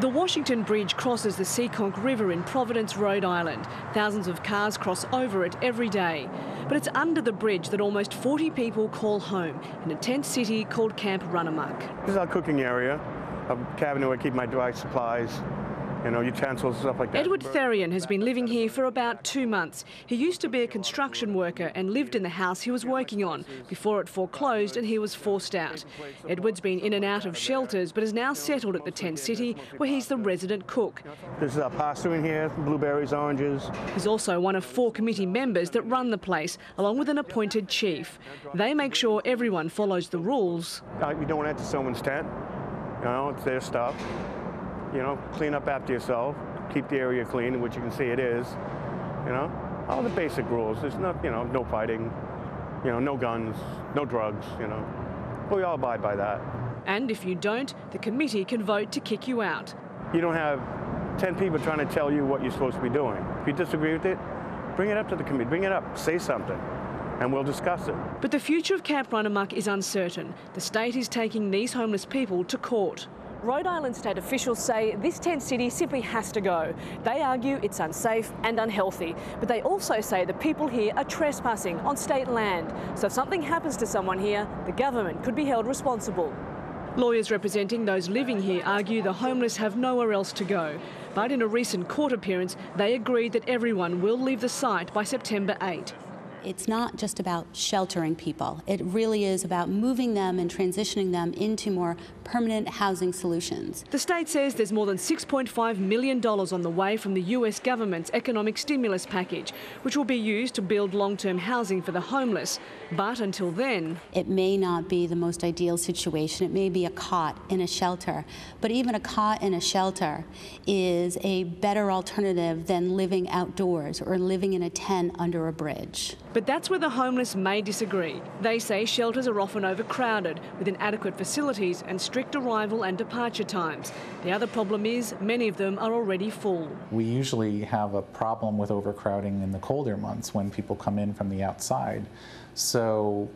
The Washington Bridge crosses the Seekonk River in Providence, Rhode Island. Thousands of cars cross over it every day. But it's under the bridge that almost 40 people call home, in a tent city called Camp Runamuck. This is our cooking area, a cabin where I keep my dry supplies, utensils, stuff like that. Edward Therian has been living here for about 2 months. He used to be a construction worker and lived in the house he was working on before it foreclosed and he was forced out. Edward's been in and out of shelters but is now settled at the tent city where he's the resident cook. This is our pasta in here, blueberries, oranges. He's also one of 4 committee members that run the place, along with an appointed chief. They make sure everyone follows the rules. You don't enter someone's tent. It's their stuff. Clean up after yourself, keep the area clean, which you can see it is. All the basic rules. There's no fighting, no guns, no drugs, We all abide by that. And if you don't, the committee can vote to kick you out. You don't have 10 people trying to tell you what you're supposed to be doing. If you disagree with it, bring it up to the committee, bring it up, say something, and we'll discuss it. But the future of Camp Runamuck is uncertain. The state is taking these homeless people to court. Rhode Island state officials say this tent city simply has to go. They argue it's unsafe and unhealthy, but they also say the people here are trespassing on state land. So if something happens to someone here, the government could be held responsible. Lawyers representing those living here argue the homeless have nowhere else to go. But in a recent court appearance, they agreed that everyone will leave the site by September 8. It's not just about sheltering people. It really is about moving them and transitioning them into more permanent housing solutions. The state says there's more than $6.5 million on the way from the US government's economic stimulus package, which will be used to build long-term housing for the homeless. But until then, it may not be the most ideal situation. It may be a cot in a shelter, but even a cot in a shelter is a better alternative than living outdoors or living in a tent under a bridge. But that's where the homeless may disagree. They say shelters are often overcrowded, with inadequate facilities and strict arrival and departure times. The other problem is many of them are already full. We usually have a problem with overcrowding in the colder months when people come in from the outside. So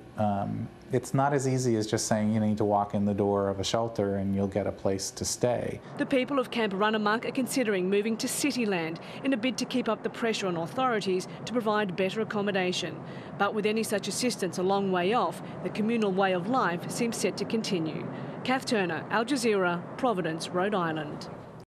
it's not as easy as just saying you need to walk in the door of a shelter and you'll get a place to stay. The people of Camp Runamuck are considering moving to city land in a bid to keep up the pressure on authorities to provide better accommodation. But with any such assistance a long way off, the communal way of life seems set to continue. Cath Turner, Jazeera, Providence, Rhode Island.